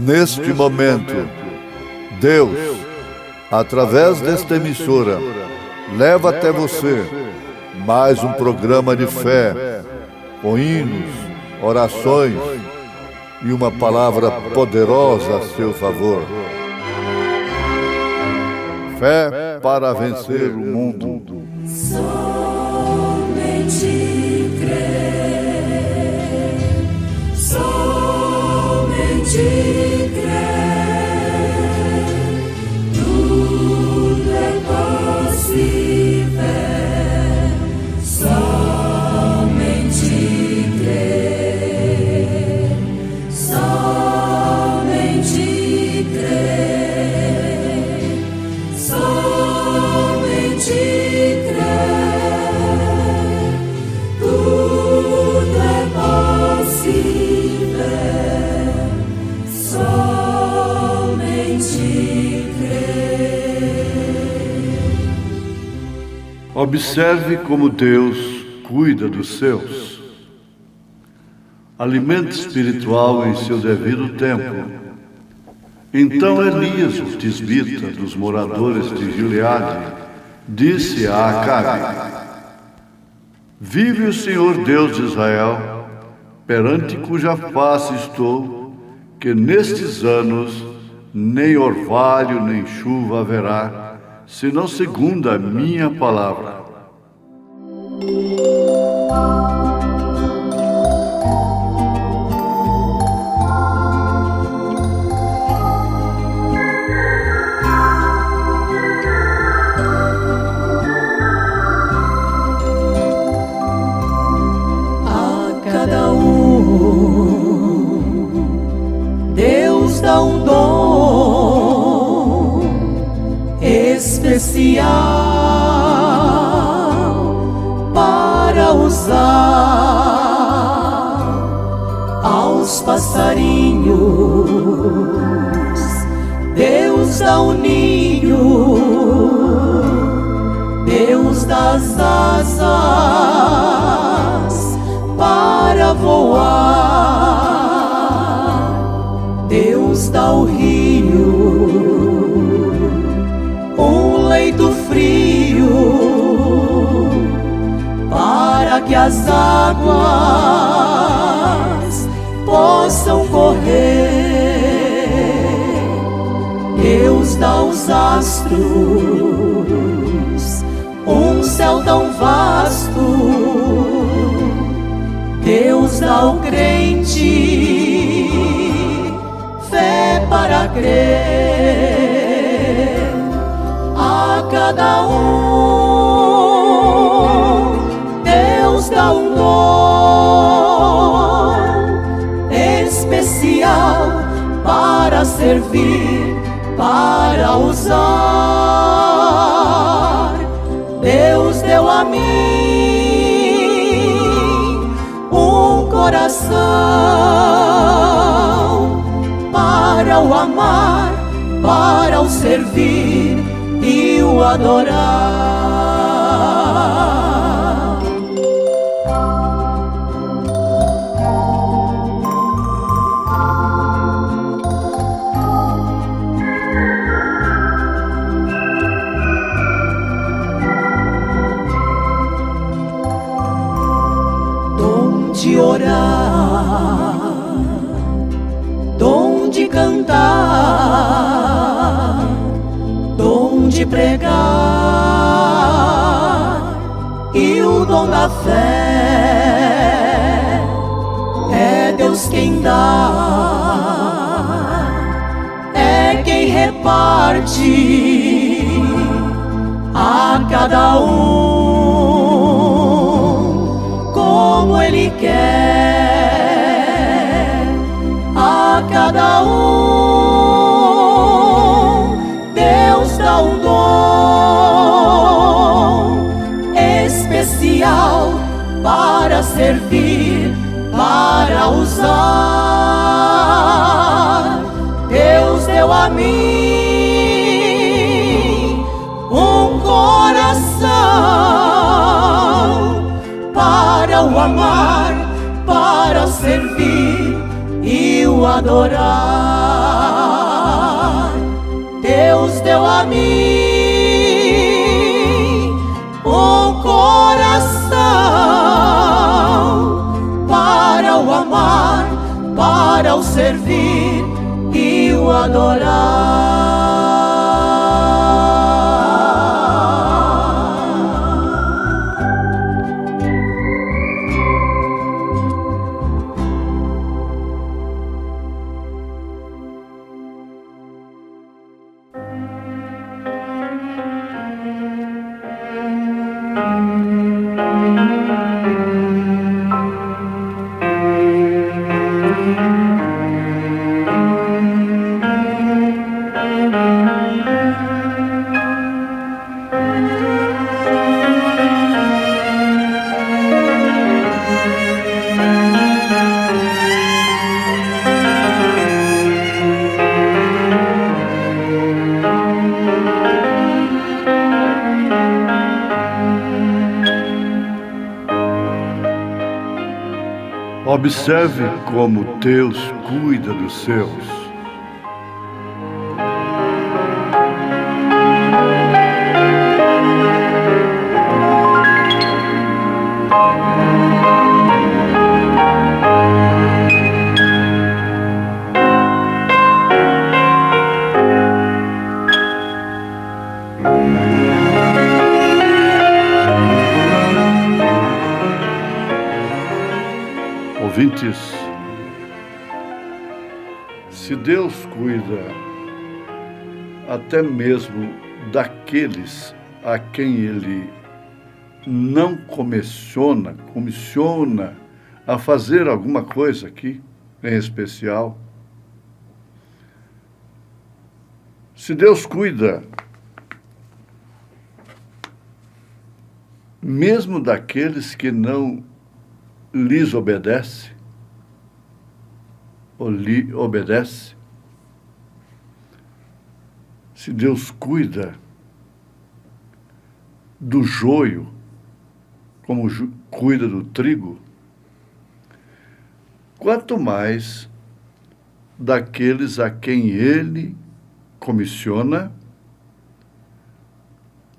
Neste momento, Deus, através desta emissora, leva até você mais um programa de fé, com hinos, orações e uma palavra poderosa a seu favor. Fé para vencer o mundo. Somente crer, somente crer, tudo é possível, somente crer, somente crer, somente Observe como Deus cuida dos seus. Alimento espiritual em seu devido tempo. Então Elias, o tisbita dos moradores de Gileade, disse a Acabe: Vive o Senhor Deus de Israel, perante cuja face estou, que nestes anos nem orvalho nem chuva haverá, senão segundo a minha palavra. A cada Deus dá um dom especial para usar. Aos passarinhos Deus dá um ninho, Deus dá as asas para voar, Deus dá o rio um leito frio para que as águas possam correr. Deus dá os astros um céu tão vasto. Deus dá ao crente fé para crer. A cada Deus dá um dom especial para servir, para usar. Deus deu a mim um coração para o amar, para o servir e o adorar. Dom de orar, dom de cantar, dom de pregar e o dom da fé. É Deus quem dá, é quem reparte a cada como Ele quer. A cada Deus dá um dom especial para servir, para usar. Deus deu a mim um coração para o amar, para servir e o adorar. deu a mim um coração para o amar, para o servir e o adorar. Observe como Deus cuida dos seus. Ouvintes, se Deus cuida até mesmo daqueles a quem Ele não comissiona a fazer alguma coisa aqui, em especial, se Deus cuida mesmo daqueles que não lhes obedece, ou lhe obedece, se Deus cuida do joio, como cuida do trigo, quanto mais daqueles a quem Ele comissiona,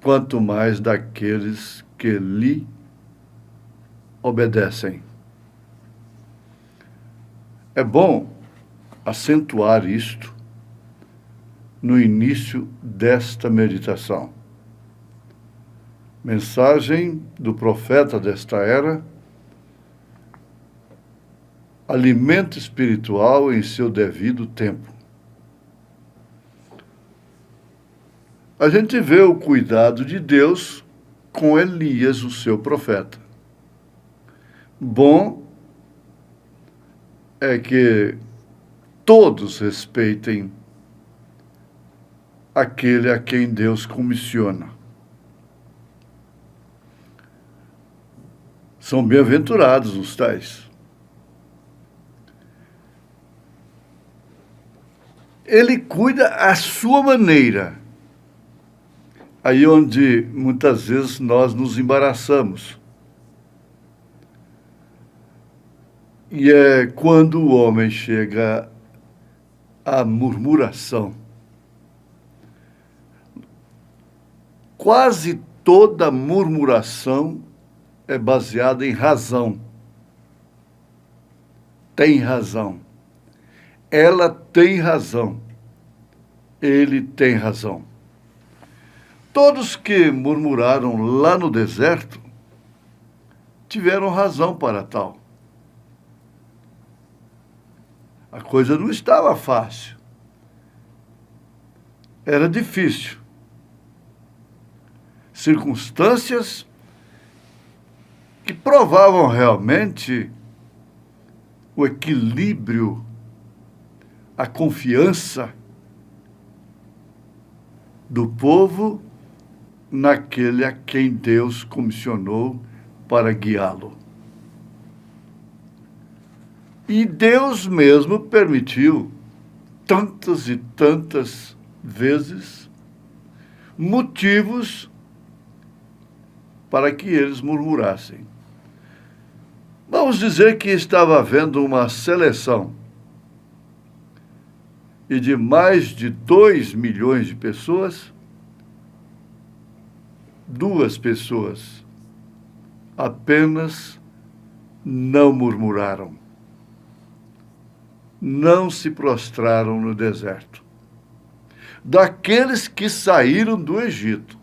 quanto mais daqueles que lhe obedecem. É bom acentuar isto no início desta meditação. Mensagem do profeta desta era: alimento espiritual em seu devido tempo. A gente vê o cuidado de Deus com Elias, o seu profeta. Bom é que todos respeitem aquele a quem Deus comissiona. São bem-aventurados os tais. Ele cuida à sua maneira. Aí onde muitas vezes nós nos embaraçamos. E é quando o homem chega à murmuração. Quase toda murmuração é baseada em razão. Tem razão. Ela tem razão. Ele tem razão. Todos que murmuraram lá no deserto tiveram razão para tal. A coisa não estava fácil. Era difícil. Circunstâncias que provavam realmente o equilíbrio, a confiança do povo naquele a quem Deus comissionou para guiá-lo. E Deus mesmo permitiu tantas e tantas vezes motivos para que eles murmurassem. Vamos dizer que estava havendo uma seleção e de mais de 2 milhões de pessoas, 2 pessoas apenas não murmuraram, não se prostraram no deserto. Daqueles que saíram do Egito,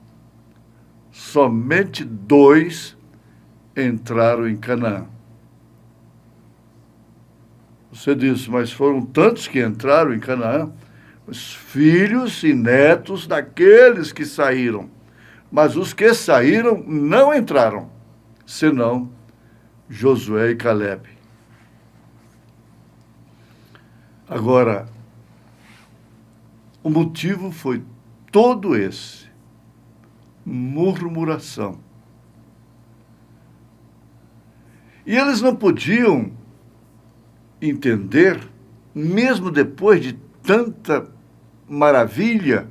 somente 2 entraram em Canaã. Você diz, mas foram tantos que entraram em Canaã? Os filhos e netos daqueles que saíram. Mas os que saíram não entraram, senão Josué e Calebe. Agora, o motivo foi todo esse: murmuração. E eles não podiam entender, mesmo depois de tanta maravilha,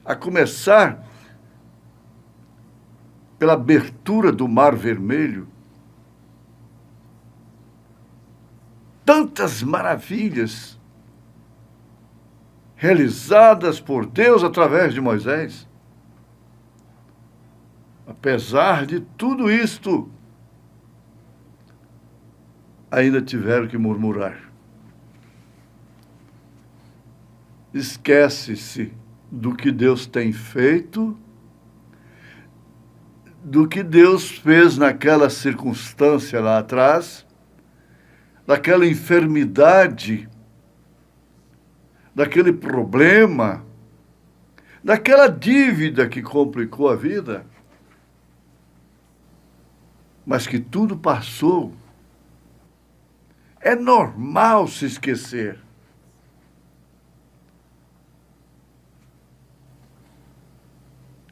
a começar pela abertura do Mar Vermelho, tantas maravilhas realizadas por Deus através de Moisés. Apesar de tudo isto, ainda tiveram que murmurar. Esquece-se do que Deus tem feito, do que Deus fez naquela circunstância lá atrás, daquela enfermidade, daquele problema, daquela dívida que complicou a vida, mas que tudo passou. É normal se esquecer.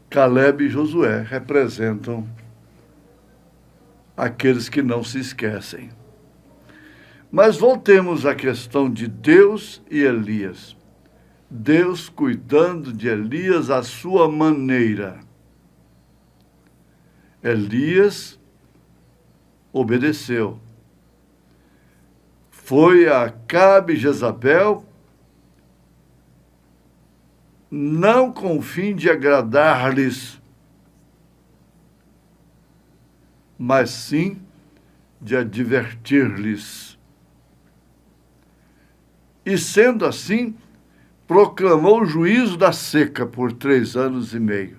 Calebe e Josué representam aqueles que não se esquecem. Mas voltemos à questão de Deus e Elias. Deus cuidando de Elias à sua maneira. Elias obedeceu. Foi a Acabe e Jezabel, não com o fim de agradar-lhes, mas sim de advertir-lhes. E sendo assim, proclamou o juízo da seca por 3 anos e meio.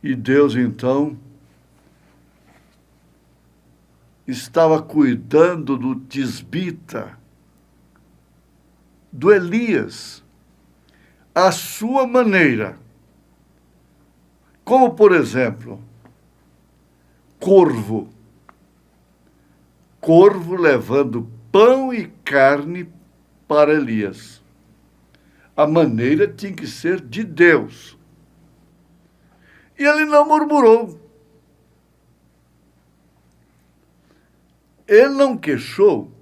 E Deus, então, estava cuidando do tisbita, do Elias, à sua maneira. Como, por exemplo, corvo levando pão e carne para Elias. A maneira tinha que ser de Deus. E ele não murmurou. Ele não queixou,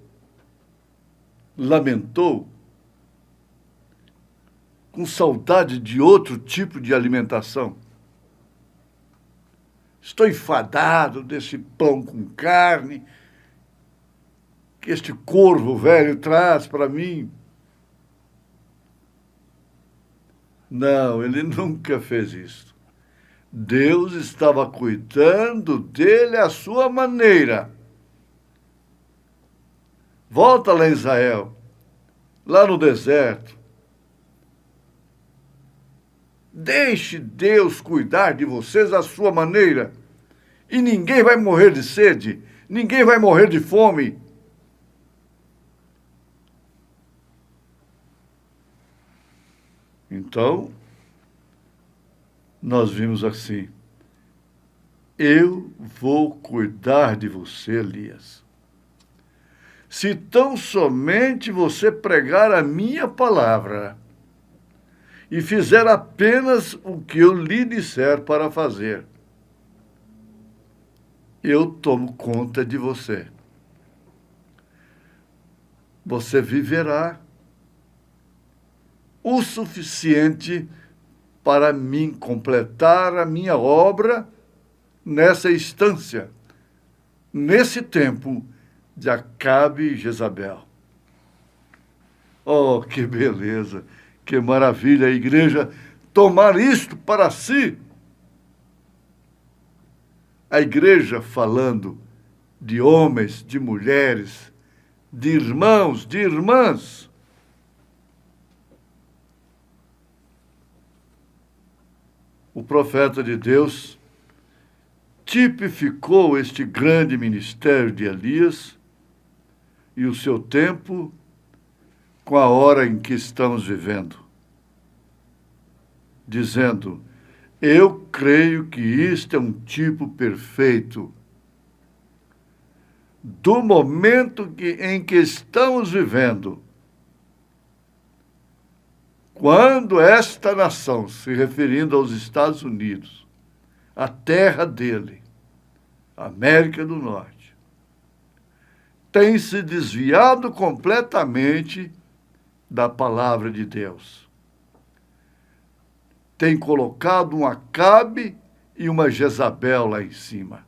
lamentou, com saudade de outro tipo de alimentação. Estou enfadado desse pão com carne que este corvo velho traz para mim. Não, ele nunca fez isso. Deus estava cuidando dele à sua maneira. Volta lá em Israel, lá no deserto. Deixe Deus cuidar de vocês à sua maneira. E ninguém vai morrer de sede, ninguém vai morrer de fome. Então, nós vimos assim: eu vou cuidar de você, Elias. Se tão somente você pregar a minha palavra e fizer apenas o que eu lhe disser para fazer, eu tomo conta de você. Você viverá o suficiente para mim completar a minha obra nessa instância, nesse tempo de Acabe e Jezabel. Oh, que beleza, que maravilha a igreja tomar isto para si. A igreja falando de homens, de mulheres, de irmãos, de irmãs. O profeta de Deus tipificou este grande ministério de Elias e o seu tempo com a hora em que estamos vivendo, dizendo: eu creio que isto é um tipo perfeito do momento em que estamos vivendo, quando esta nação, se referindo aos Estados Unidos, a terra dele, América do Norte, tem se desviado completamente da palavra de Deus. Tem colocado um Acabe e uma Jezabel lá em cima.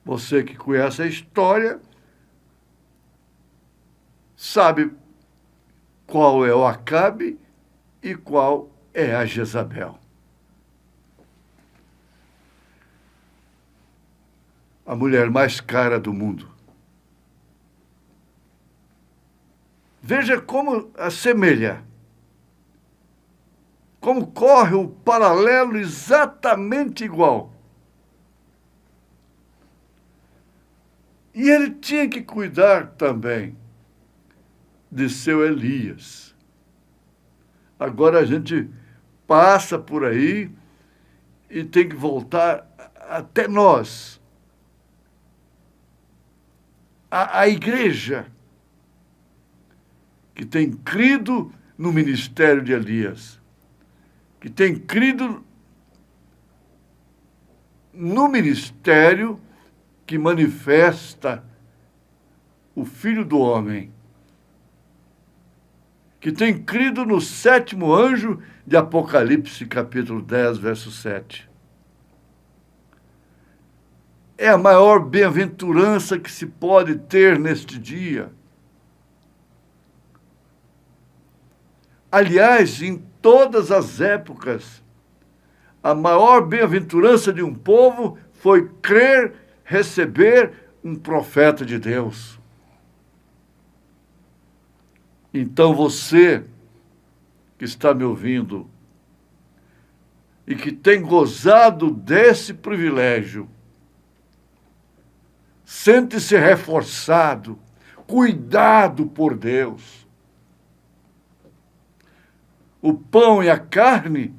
Você que conhece a história sabe qual é o Acabe e qual é a Jezabel. A mulher mais cara do mundo. Veja como assemelha, como corre o paralelo exatamente igual. E ele tinha que cuidar também de seu Elias. Agora a gente passa por aí e tem que voltar até nós. A igreja que tem crido no ministério de Elias, que tem crido no ministério que manifesta o Filho do Homem, que tem crido no 7º anjo de Apocalipse, capítulo 10, verso 7. É a maior bem-aventurança que se pode ter neste dia. Aliás, em todas as épocas, a maior bem-aventurança de um povo foi crer, receber um profeta de Deus. Então você que está me ouvindo e que tem gozado desse privilégio, sente-se reforçado, cuidado por Deus. O pão e a carne,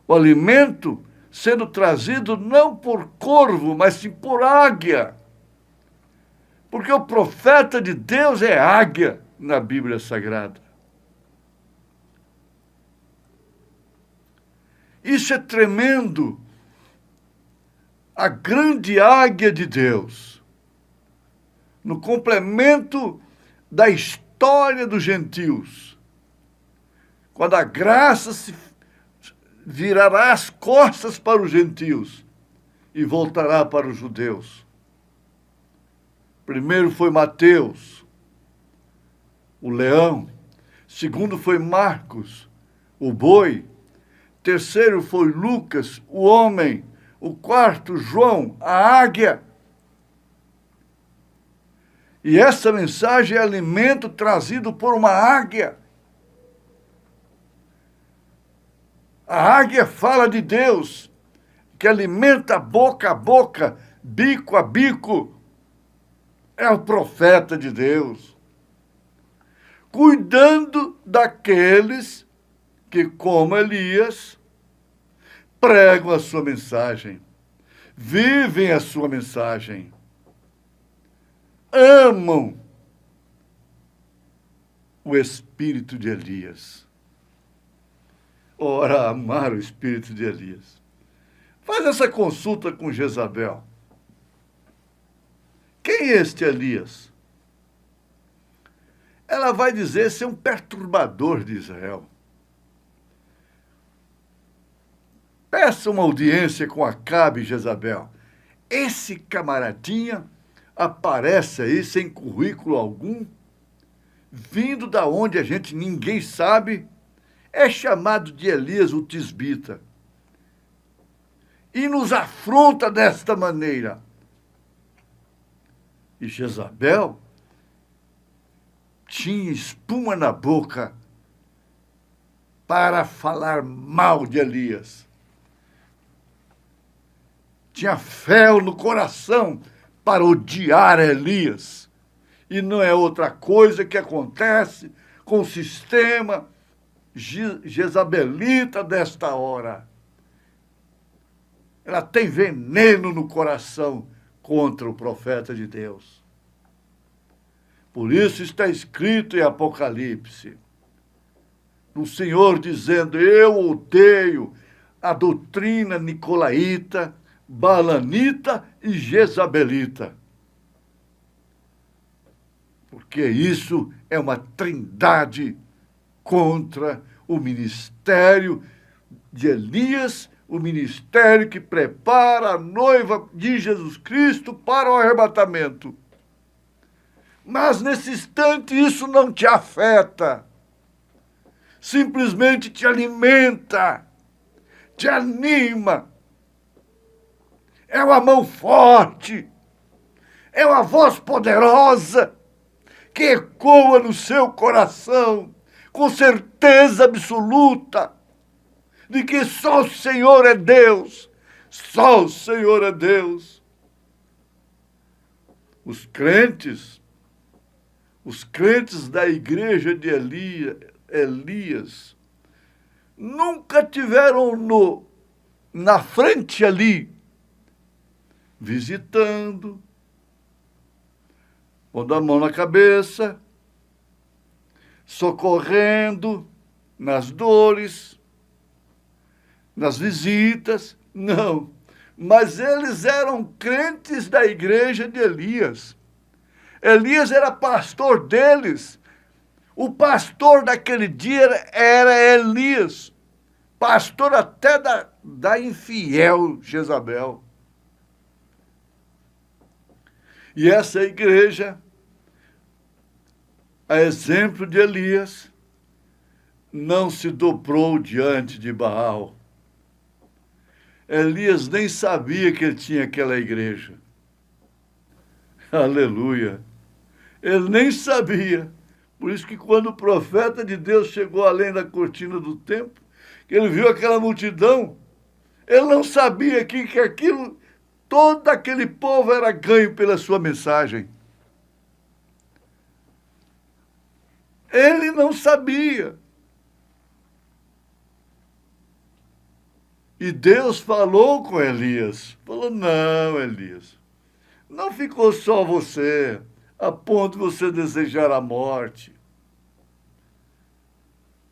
o alimento, sendo trazido não por corvo, mas sim por águia. Porque o profeta de Deus é águia na Bíblia Sagrada. Isso é tremendo. A grande águia de Deus, no complemento da história dos gentios, quando a graça se virará as costas para os gentios e voltará para os judeus. Primeiro foi Mateus, o leão. Segundo foi Marcos, o boi. Terceiro foi Lucas, o homem. O quarto, João, a águia. E essa mensagem é alimento trazido por uma águia. A águia fala de Deus, que alimenta boca a boca, bico a bico. É o profeta de Deus, cuidando daqueles que, como Elias, pregam a sua mensagem, vivem a sua mensagem, amam o espírito de Elias. Ora, amar o espírito de Elias. Faz essa consulta com Jezabel. Quem é este Elias? Ela vai dizer ser um perturbador de Israel. Peça uma audiência com Acabe e Jezabel. esse camaradinha aparece aí sem currículo algum, vindo da onde a gente ninguém sabe, é chamado de Elias o Tisbita. E nos afronta desta maneira. E Jezabel tinha espuma na boca para falar mal de Elias. Tinha fel no coração para odiar Elias. E não é outra coisa que acontece com o sistema jezabelita desta hora. Ela tem veneno no coração contra o profeta de Deus. Por isso está escrito em Apocalipse, o Senhor dizendo: eu odeio a doutrina nicolaíta, balanita e jezabelita. Porque isso é uma trindade contra o ministério de Elias, o ministério que prepara a noiva de Jesus Cristo para o arrebatamento. Mas nesse instante isso não te afeta. Simplesmente te alimenta, te anima. É uma mão forte, é uma voz poderosa que ecoa no seu coração com certeza absoluta de que só o Senhor é Deus, só o Senhor é Deus. Os crentes da igreja de Elias nunca tiveram na frente ali, visitando, pondo a mão na cabeça, socorrendo nas dores, nas visitas, não. Mas eles eram crentes da igreja de Elias. Elias era pastor deles. O pastor daquele dia era Elias, pastor até da infiel Jezabel. E essa igreja, a exemplo de Elias, não se dobrou diante de Baal. Elias nem sabia que ele tinha aquela igreja. Aleluia! Ele nem sabia. Por isso que quando o profeta de Deus chegou além da cortina do templo, que ele viu aquela multidão, ele não sabia que aquilo, todo aquele povo era ganho pela sua mensagem. Ele não sabia. E Deus falou com Elias. Falou: não, Elias, não ficou só você, a ponto de você desejar a morte.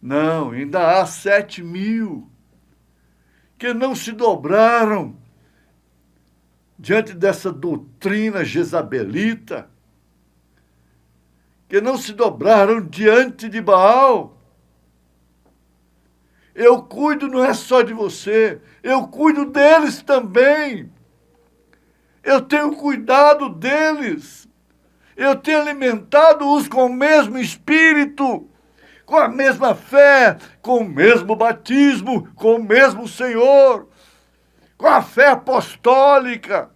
Não, ainda há 7.000 que não se dobraram diante dessa doutrina jezabelita, que não se dobraram diante de Baal. Eu cuido não é só de você, eu cuido deles também. Eu tenho cuidado deles. Eu tenho alimentado-os com o mesmo espírito, com a mesma fé, com o mesmo batismo, com o mesmo Senhor, com a fé apostólica.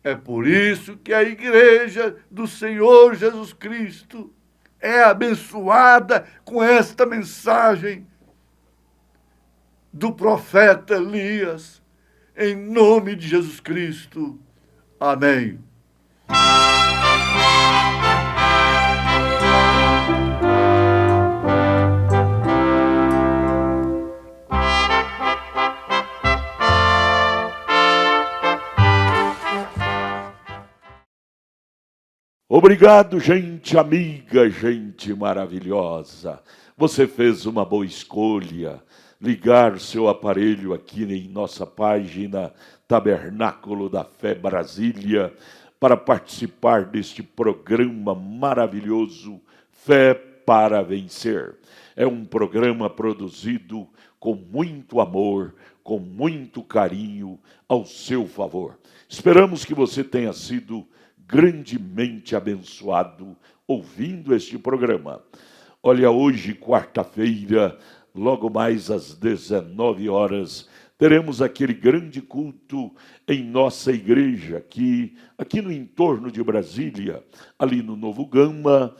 É por isso que a igreja do Senhor Jesus Cristo é abençoada com esta mensagem do profeta Elias, em nome de Jesus Cristo. Amém. Obrigado, gente amiga, gente maravilhosa. Você fez uma boa escolha. Ligar seu aparelho aqui em nossa página Tabernáculo da Fé Brasília para participar deste programa maravilhoso Fé para Vencer. É um programa produzido com muito amor, com muito carinho ao seu favor. Esperamos que você tenha sido grandemente abençoado ouvindo este programa. Olha, hoje, quarta-feira, logo mais às 19 horas, teremos aquele grande culto em nossa igreja, aqui no entorno de Brasília, ali no Novo Gama,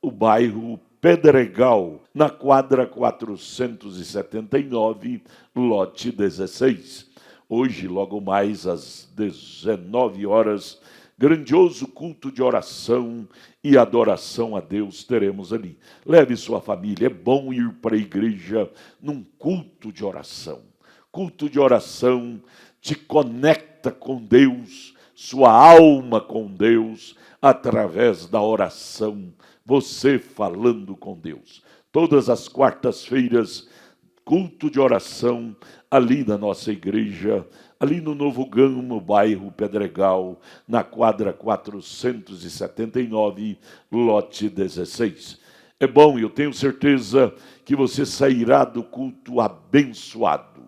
o bairro Pedregal, na quadra 479, lote 16. Hoje, logo mais às 19 horas, grandioso culto de oração e adoração a Deus teremos ali. Leve sua família, é bom ir para a igreja num culto de oração. Culto de oração te conecta com Deus, sua alma com Deus, através da oração, você falando com Deus. Todas as quartas-feiras, culto de oração ali na nossa igreja, ali no Novo Gama, no bairro Pedregal, na quadra 479, lote 16. É bom, eu tenho certeza que você sairá do culto abençoado.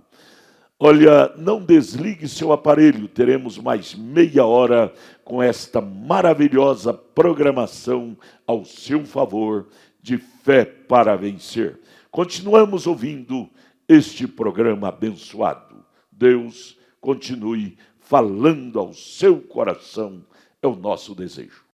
Olha, não desligue seu aparelho, teremos mais meia hora com esta maravilhosa programação ao seu favor de Fé para Vencer. Continuamos ouvindo este programa abençoado. Deus continue falando ao seu coração, é o nosso desejo.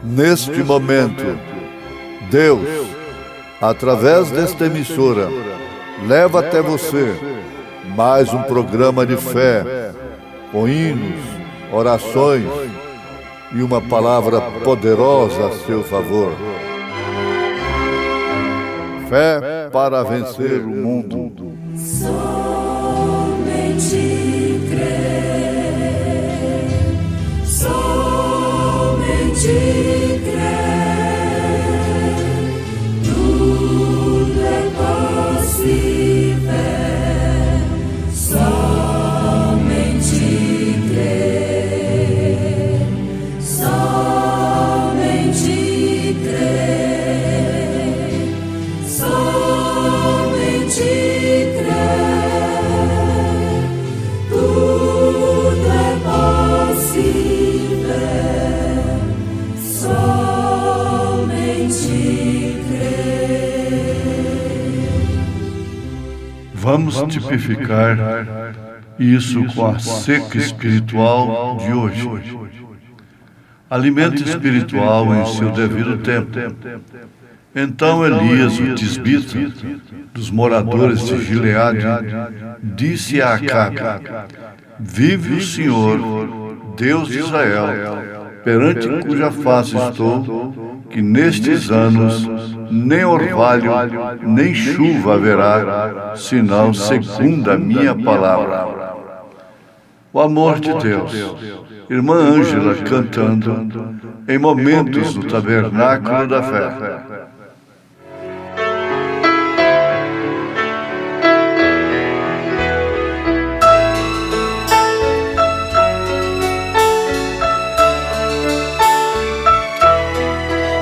Neste momento, Deus, através desta emissora, leva até você mais um programa de fé, com hinos, orações e uma palavra poderosa a seu favor. Fé para vencer o mundo. Somente crer, somente crer, tudo é possível, somente crer, somente crer, somente crer, tudo é possível, somente crer. Vamos tipificar isso com a seca espiritual de hoje. Alimento espiritual em seu devido tempo. Então Elias, o tisbita, dos moradores de Gileade, disse a Acabe: vive o Senhor, Deus de Israel, perante cuja face estou, que nestes anos nem orvalho, nem chuva haverá, senão segundo a minha palavra. O amor de Deus. Irmã Ângela cantando em momentos do Tabernáculo da Fé.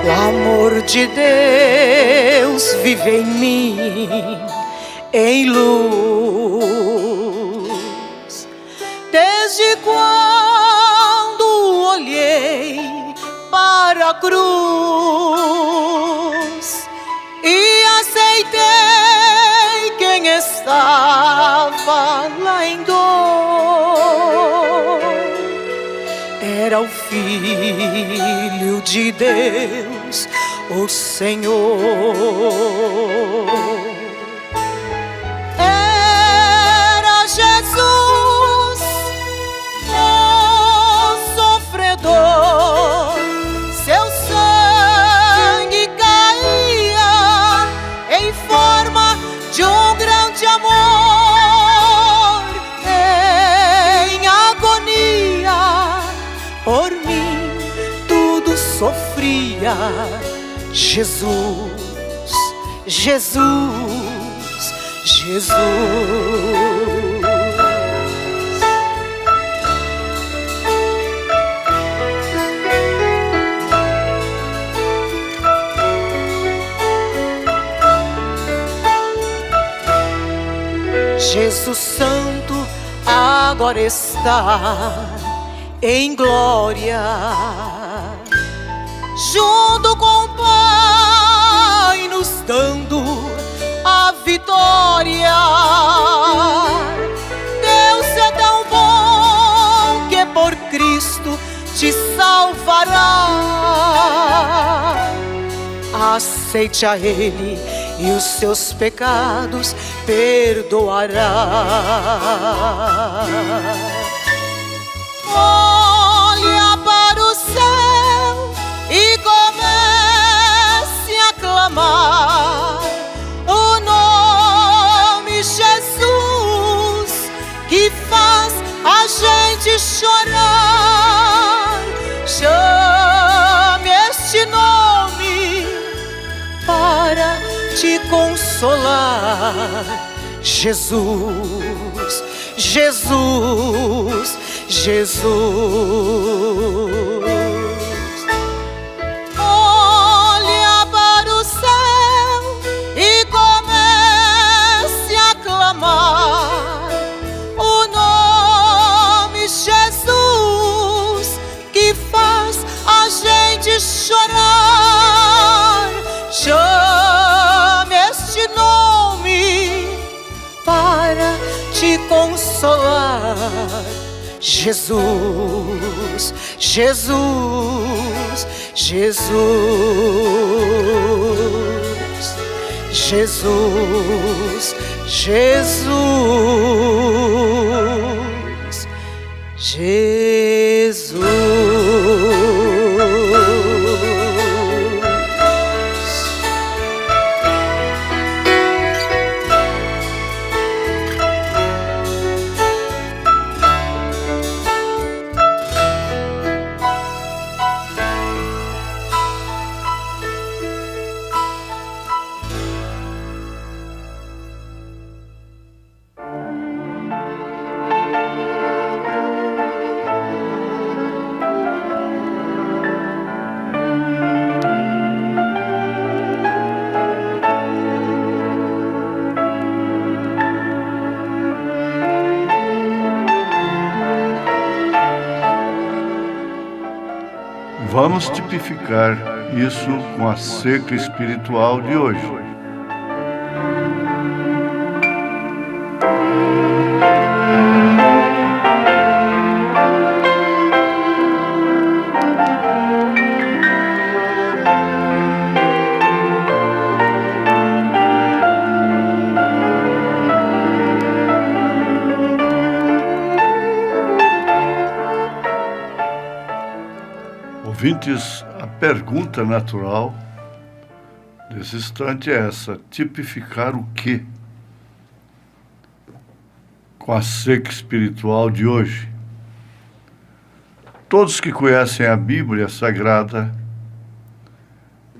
O amor de Deus vive em mim, em luz. Desde quando olhei para a cruz e aceitei quem estava lá em dor, era o Filho de Deus, o Senhor. glória. Jesus, Jesus, Jesus. Jesus Santo agora está em glória, junto com o Pai, nos dando a vitória. Deus é tão bom que por Cristo te salvará. Aceite a Ele e os seus pecados perdoará. Olha para o céu e comece a clamar o nome Jesus, que faz a gente chorar. Chame este nome para te consolar. Jesus, Jesus, Jesus. Olha para o céu e comece a clamar o nome Jesus, que faz a gente chorar. Chame este nome para te consolar. Jesus, Jesus, Jesus, Jesus, Jesus, Jesus. Vamos tipificar isso com a seca espiritual de hoje. Ouvintes, a pergunta natural desse instante é essa: tipificar o quê com a seca espiritual de hoje? Todos que conhecem a Bíblia Sagrada,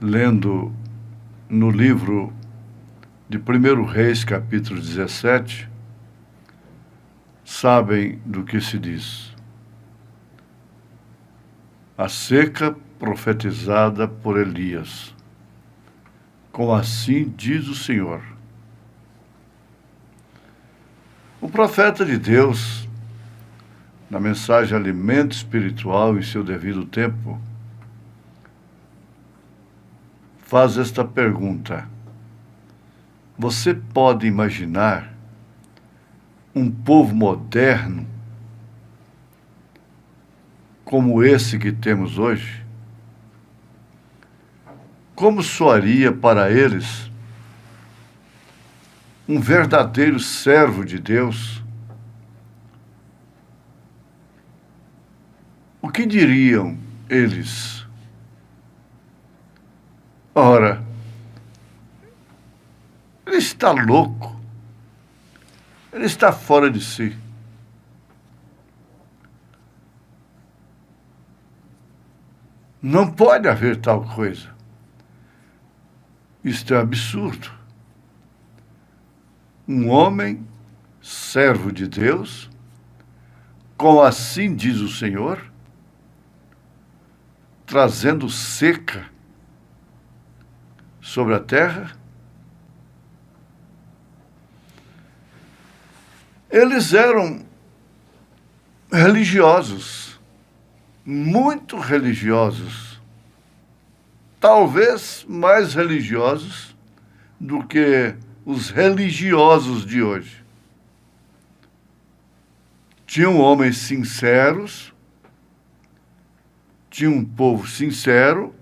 lendo no livro de 1 Reis, capítulo 17, sabem do que se diz. A seca profetizada por Elias. Como assim diz o Senhor. O profeta de Deus, na mensagem Alimento Espiritual em seu devido tempo, faz esta pergunta: você pode imaginar um povo moderno como esse que temos hoje? Como soaria para eles um verdadeiro servo de Deus? O que diriam eles? Ora, ele está louco, ele está fora de si. Não pode haver tal coisa. Isto é absurdo. Um homem, servo de Deus, com assim diz o Senhor, trazendo seca sobre a terra. Eles eram religiosos, muito religiosos, talvez mais religiosos do que os religiosos de hoje. Tinham homens sinceros, tinha um povo sincero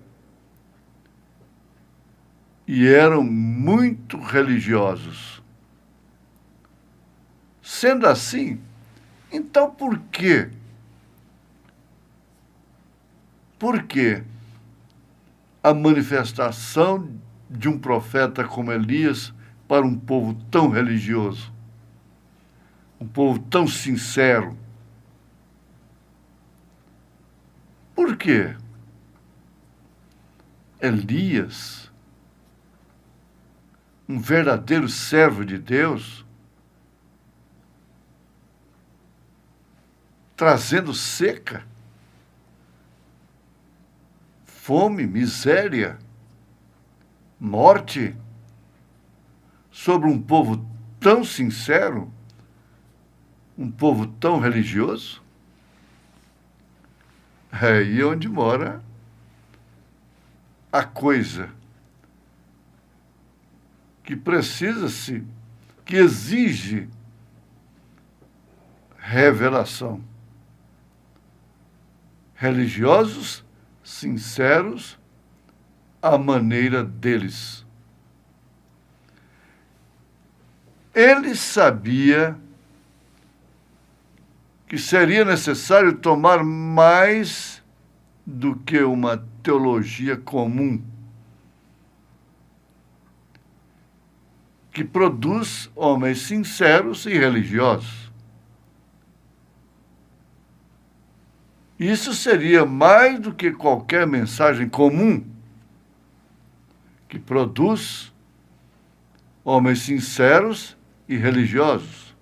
e eram muito religiosos. Sendo assim, então por quê? Por que a manifestação de um profeta como Elias para um povo tão religioso? Um povo tão sincero? Por quê? Elias, um verdadeiro servo de Deus, trazendo seca, fome, miséria, morte sobre um povo tão sincero, um povo tão religioso? É aí onde mora a coisa que precisa-se, que exige revelação. Religiosos, sinceros, à maneira deles. Ele sabia que seria necessário tomar mais do que uma teologia comum, que produz homens sinceros e religiosos. Isso seria mais do que qualquer mensagem comum, que produz homens sinceros e religiosos.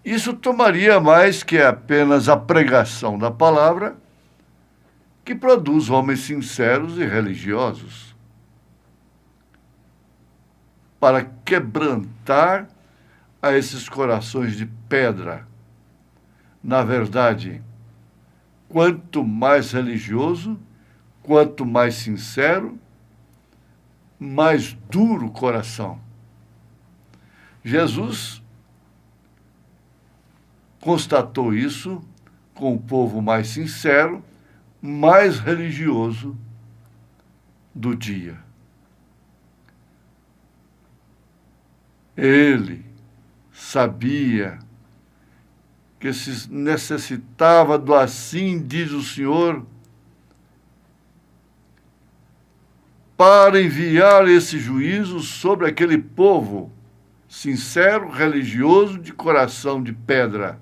Isso tomaria mais que apenas a pregação da palavra, que produz homens sinceros e religiosos. Para quebrantar a esses corações de pedra. Na verdade, quanto mais religioso, quanto mais sincero, mais duro o coração. Jesus constatou isso com o povo mais sincero, mais religioso do dia. Ele sabia que se necessitava do assim diz o Senhor para enviar esse juízo sobre aquele povo sincero, religioso, de coração de pedra.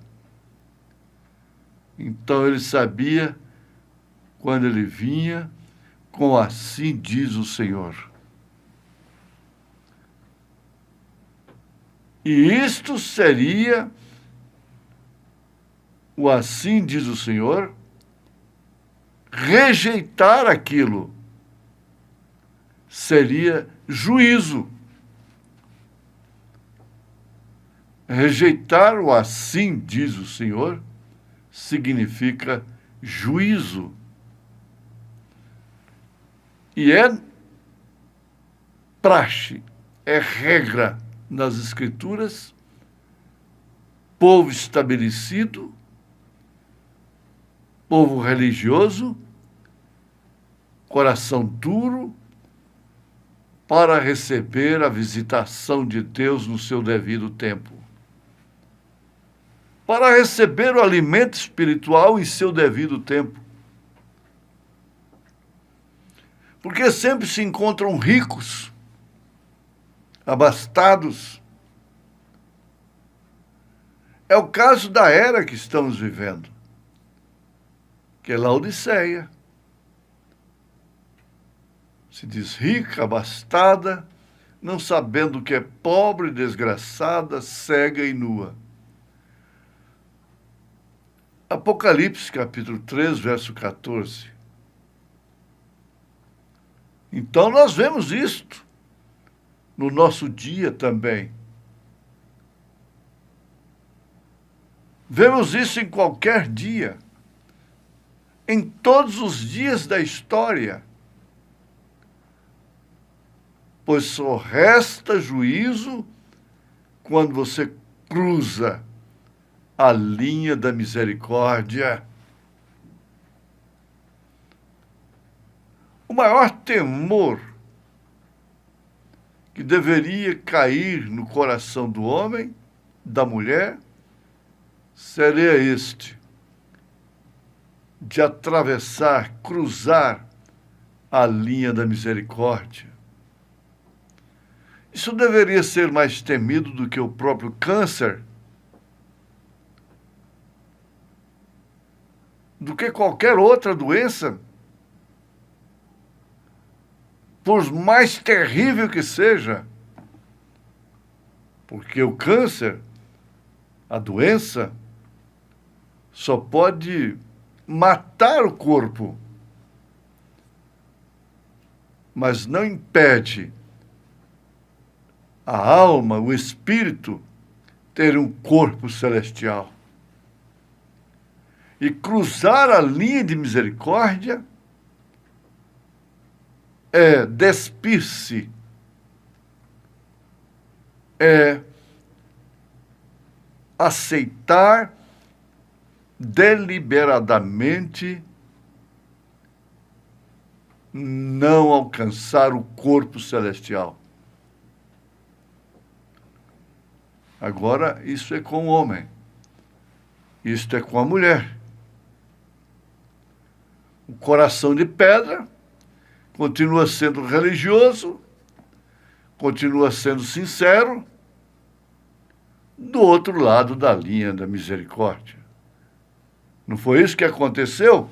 Então ele sabia quando ele vinha com assim diz o Senhor. E isto seria o assim diz o Senhor, rejeitar aquilo seria juízo. Rejeitar o assim diz o Senhor significa juízo. E é praxe, é regra nas Escrituras, povo estabelecido, povo religioso, coração duro, para receber a visitação de Deus no seu devido tempo. Para receber o alimento espiritual em seu devido tempo. Porque sempre se encontram ricos, abastados. É o caso da era que estamos vivendo, que é Laodiceia. se diz rica, abastada, não sabendo que é pobre, desgraçada, cega e nua. Apocalipse, capítulo 3, verso 14. Então nós vemos isto no nosso dia também. Vemos isso em qualquer dia, em todos os dias da história. Pois só resta juízo quando você cruza a linha da misericórdia. O maior temor que deveria cair no coração do homem, da mulher, seria este: de atravessar, cruzar a linha da misericórdia. Isso deveria ser mais temido do que o próprio câncer, do que qualquer outra doença, por mais terrível que seja. Porque o câncer, a doença, só pode matar o corpo, mas não impede a alma, o espírito, ter um corpo celestial. E cruzar a linha de misericórdia é despir-se, é aceitar deliberadamente não alcançar o corpo celestial. Agora, isso é com o homem, isto é com a mulher. O coração de pedra continua sendo religioso, continua sendo sincero, do outro lado da linha da misericórdia. Não foi isso que aconteceu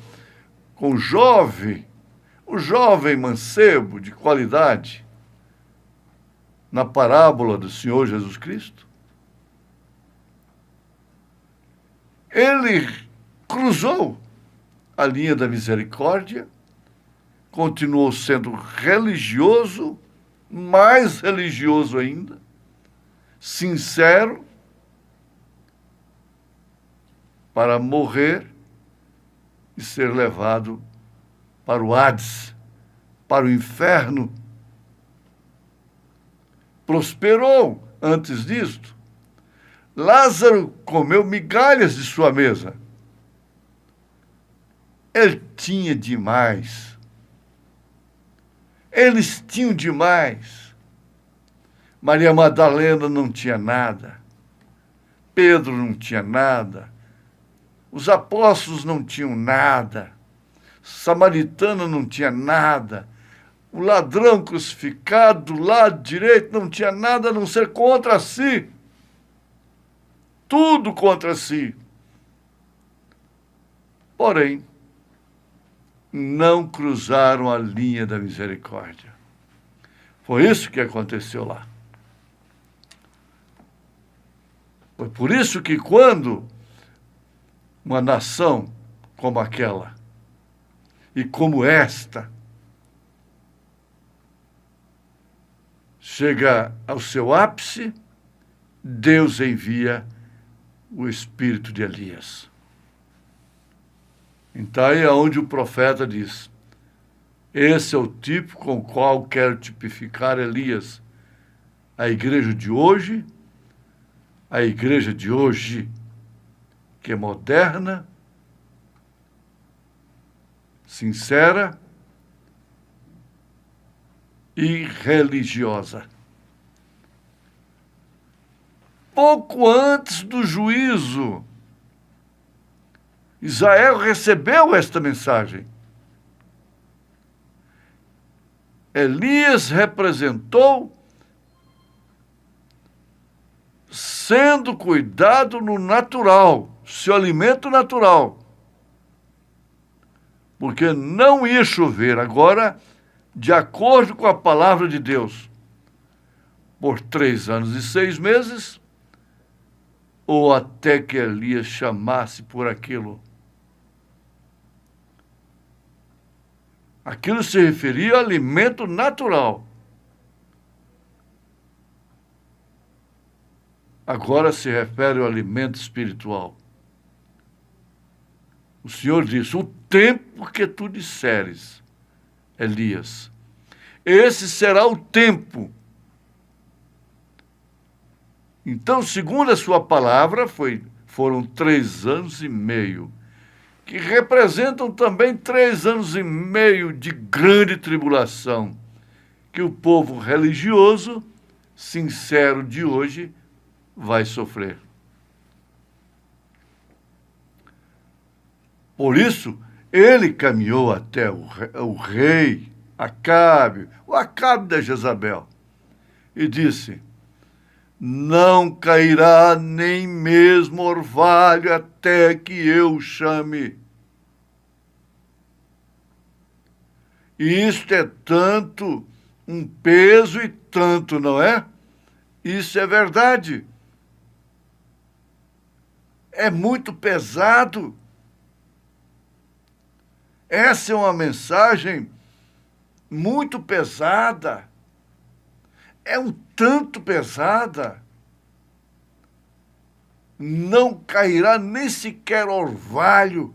com o jovem mancebo de qualidade, na parábola do Senhor Jesus Cristo? Ele cruzou a linha da misericórdia, continuou sendo religioso, mais religioso ainda, sincero, para morrer e ser levado para o Hades, para o inferno. Prosperou antes disto. Lázaro comeu migalhas de sua mesa. Ele tinha demais. Eles tinham demais. Maria Madalena não tinha nada. Pedro não tinha nada. Os apóstolos não tinham nada. Samaritana não tinha nada. O ladrão crucificado do lado direito não tinha nada a não ser contra si. Tudo contra si. Porém, não cruzaram a linha da misericórdia. Foi isso que aconteceu lá. Foi por isso que quando uma nação como aquela e como esta chega ao seu ápice, Deus envia o espírito de Elias. Então aí é onde o profeta diz: esse é o tipo com o qual quero tipificar Elias. A igreja de hoje, que é moderna, sincera e religiosa. Pouco antes do juízo, Israel recebeu esta mensagem. Elias representou sendo cuidado no natural, seu alimento natural. Porque não ia chover. Agora, de acordo com a palavra de Deus, por 3 anos e 6 meses, ou até que Elias chamasse por aquilo. Aquilo se referia ao alimento natural. Agora se refere ao alimento espiritual. O Senhor disse: o tempo que tu disseres, Elias, esse será o tempo. Então, segundo a sua palavra, foram 3 anos e meio, que representam também 3 anos e meio de grande tribulação, que o povo religioso, sincero de hoje, vai sofrer. Por isso, ele caminhou até o rei Acabe, o Acabe da Jezabel, e disse: não cairá nem mesmo orvalho até que eu o chame. E isto é tanto um peso e tanto, não é? Isso é verdade. É muito pesado. Essa é uma mensagem muito pesada. É um tanto pesada. Não cairá nem sequer orvalho,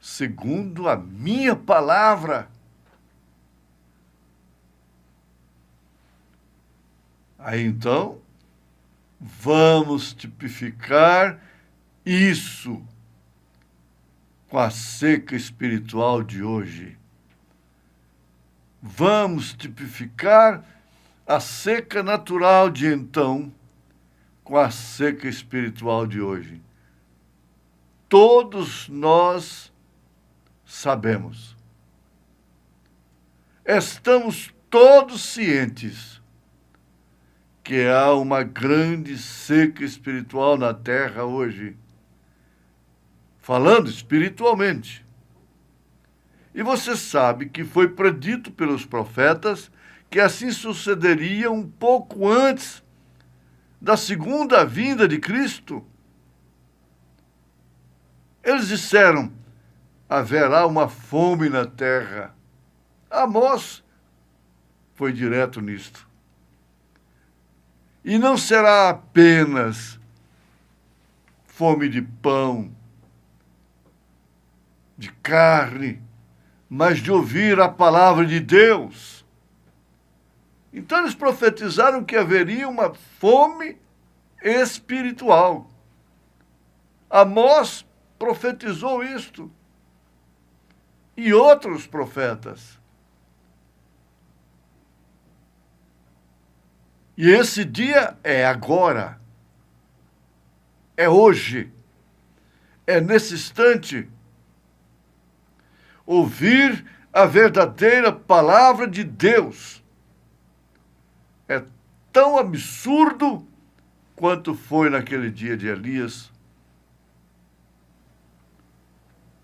segundo a minha palavra. Aí então, vamos tipificar isso com a seca espiritual de hoje. Vamos tipificar a seca natural de então com a seca espiritual de hoje. Todos nós sabemos. Estamos todos cientes que há uma grande seca espiritual na terra hoje, falando espiritualmente. E você sabe que foi predito pelos profetas que assim sucederia um pouco antes da segunda vinda de Cristo. Eles disseram: haverá uma fome na terra. Amós foi direto nisto. E não será apenas fome de pão, de carne, mas de ouvir a palavra de Deus. Então eles profetizaram que haveria uma fome espiritual. Amós profetizou isto. E outros profetas. E esse dia é agora. É hoje. É nesse instante. Ouvir a verdadeira palavra de Deus é tão absurdo quanto foi naquele dia de Elias.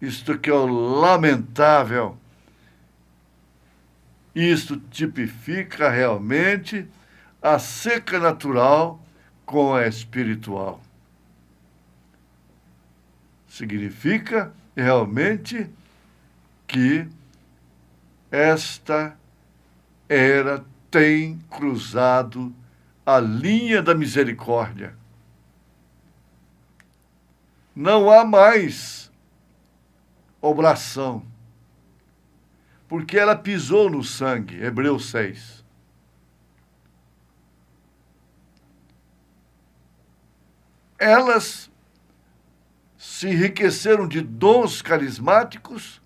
Isto que é o lamentável. Isto tipifica realmente a seca natural com a espiritual. Significa realmente que esta era tem cruzado a linha da misericórdia. Não há mais oblação, porque ela pisou no sangue, Hebreus 6. Elas se enriqueceram de dons carismáticos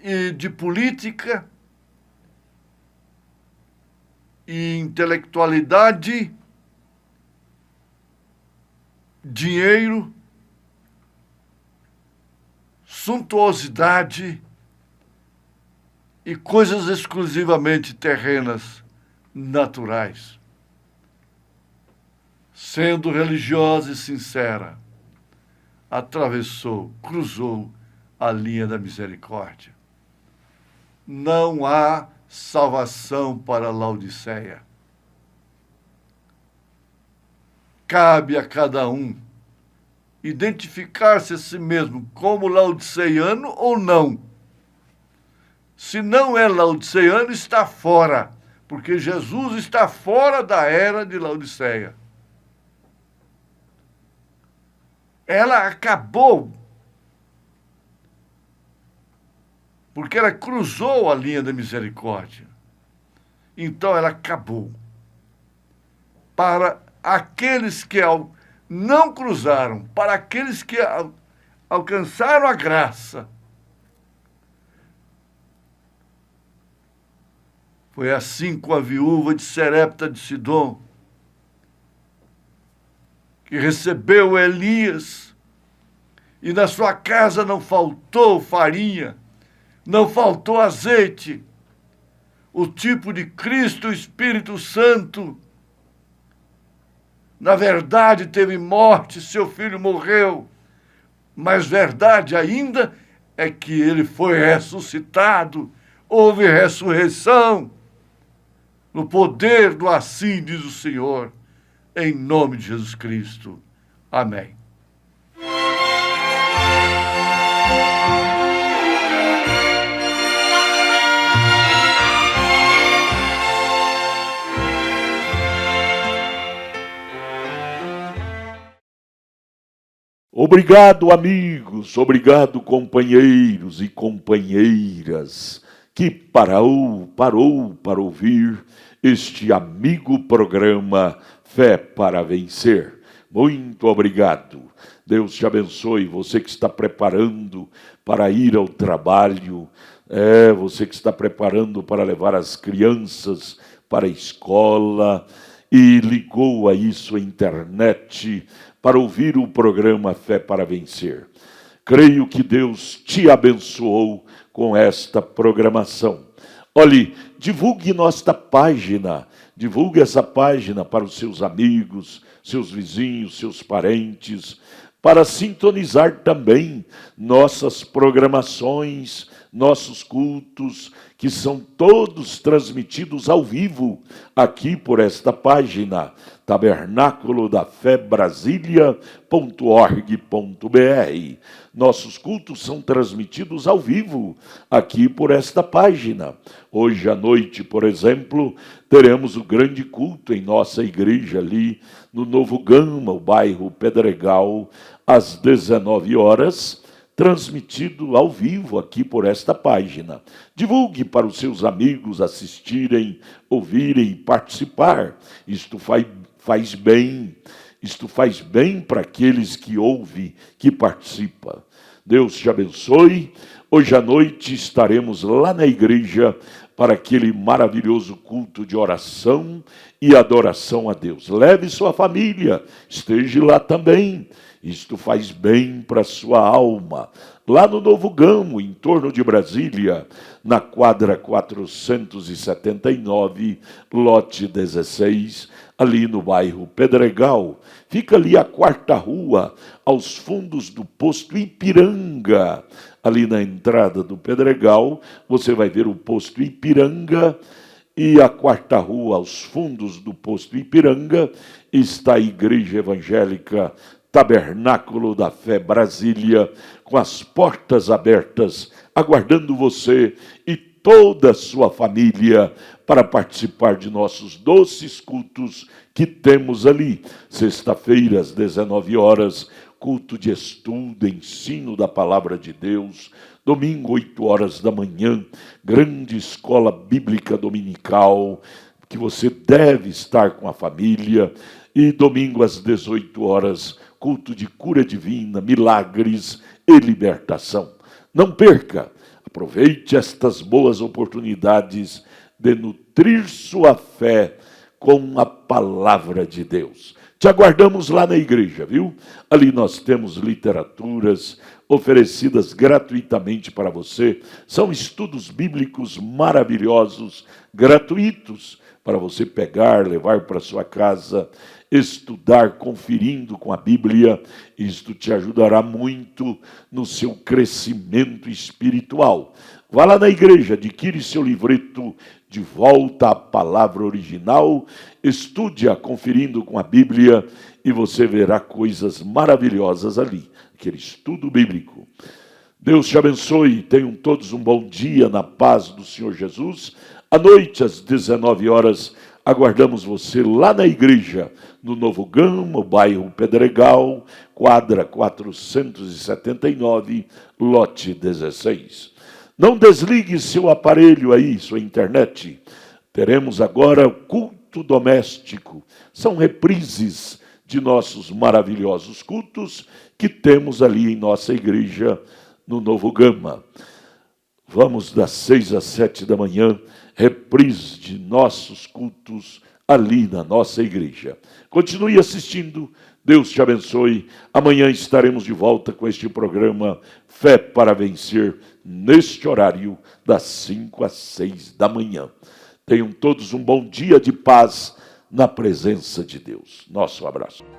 e de política e intelectualidade, dinheiro, suntuosidade e coisas exclusivamente terrenas, naturais. Sendo religiosa e sincera, atravessou, cruzou a linha da misericórdia. Não há salvação para Laodiceia. Cabe a cada um identificar-se a si mesmo como laodiceiano ou não. Se não é laodiceiano, está fora, porque Jesus está fora da era de Laodiceia. Ela acabou, porque ela cruzou a linha da misericórdia. Então ela acabou. Para aqueles que não cruzaram, para aqueles que alcançaram a graça, foi assim com a viúva de Serepta de Sidom, que recebeu Elias, e na sua casa não faltou farinha, não faltou azeite. O tipo de Cristo, o Espírito Santo, na verdade teve morte, seu filho morreu, mas verdade ainda é que ele foi ressuscitado, houve ressurreição, no poder do assim diz o Senhor, em nome de Jesus Cristo. Amém. Obrigado, amigos, obrigado, companheiros e companheiras, que parou para ouvir este amigo programa Fé para Vencer. Muito obrigado. Deus te abençoe. Você que está preparando para ir ao trabalho, você que está preparando para levar as crianças para a escola e ligou aí sua internet para ouvir o programa Fé para Vencer. Creio que Deus te abençoou com esta programação. Olhe, divulgue nossa página, divulgue essa página para os seus amigos, seus vizinhos, seus parentes, para sintonizar também nossas programações, nossos cultos, que são todos transmitidos ao vivo aqui por esta página, tabernáculo da fé Brasília.org.br. Nossos cultos são transmitidos ao vivo aqui por esta página. Hoje à noite, por exemplo, teremos o grande culto em nossa igreja ali no Novo Gama, o bairro Pedregal, às 19 horas, transmitido ao vivo aqui por esta página. Divulgue para os seus amigos assistirem, ouvirem, participar. Isto faz bem. Isto faz bem para aqueles que ouvem, que participam. Deus te abençoe. Hoje à noite estaremos lá na igreja para aquele maravilhoso culto de oração e adoração a Deus. Leve sua família, esteja lá também. Isto faz bem para a sua alma. Lá no Novo Gamo, em torno de Brasília, na quadra 479, lote 16, ali no bairro Pedregal. Fica ali a 4ª rua, aos fundos do posto Ipiranga. Ali na entrada do Pedregal, você vai ver o posto Ipiranga, e a 4ª rua, aos fundos do posto Ipiranga, está a Igreja Evangélica Tabernáculo da Fé Brasília, com as portas abertas, aguardando você e toda a sua família para participar de nossos doces cultos que temos ali. Sexta-feira, às 19 horas, culto de estudo, ensino da Palavra de Deus. Domingo, 8 horas da manhã, grande escola bíblica dominical, que você deve estar com a família. E domingo, às 18 horas, culto de cura divina, milagres e libertação. Não perca, aproveite estas boas oportunidades de nutrir sua fé com a palavra de Deus. Te aguardamos lá na igreja, viu? Ali nós temos literaturas oferecidas gratuitamente para você. São estudos bíblicos maravilhosos, gratuitos, para você pegar, levar para sua casa, estudar, conferindo com a Bíblia. Isto te ajudará muito no seu crescimento espiritual. Vá lá na igreja, adquire seu livreto De Volta à Palavra Original, estude-a conferindo com a Bíblia e você verá coisas maravilhosas ali, aquele estudo bíblico. Deus te abençoe, tenham todos um bom dia na paz do Senhor Jesus. À noite, às 19 horas, aguardamos você lá na igreja, no Novo Gama, bairro Pedregal, quadra 479, lote 16. Não desligue seu aparelho aí, sua internet. Teremos agora culto doméstico. São reprises de nossos maravilhosos cultos que temos ali em nossa igreja, no Novo Gama. Vamos das 6 às 7 da manhã, reprise de nossos cultos ali na nossa igreja. Continue assistindo, Deus te abençoe. Amanhã estaremos de volta com este programa Fé para Vencer, neste horário das 5 às 6 da manhã. Tenham todos um bom dia de paz na presença de Deus. Nosso abraço.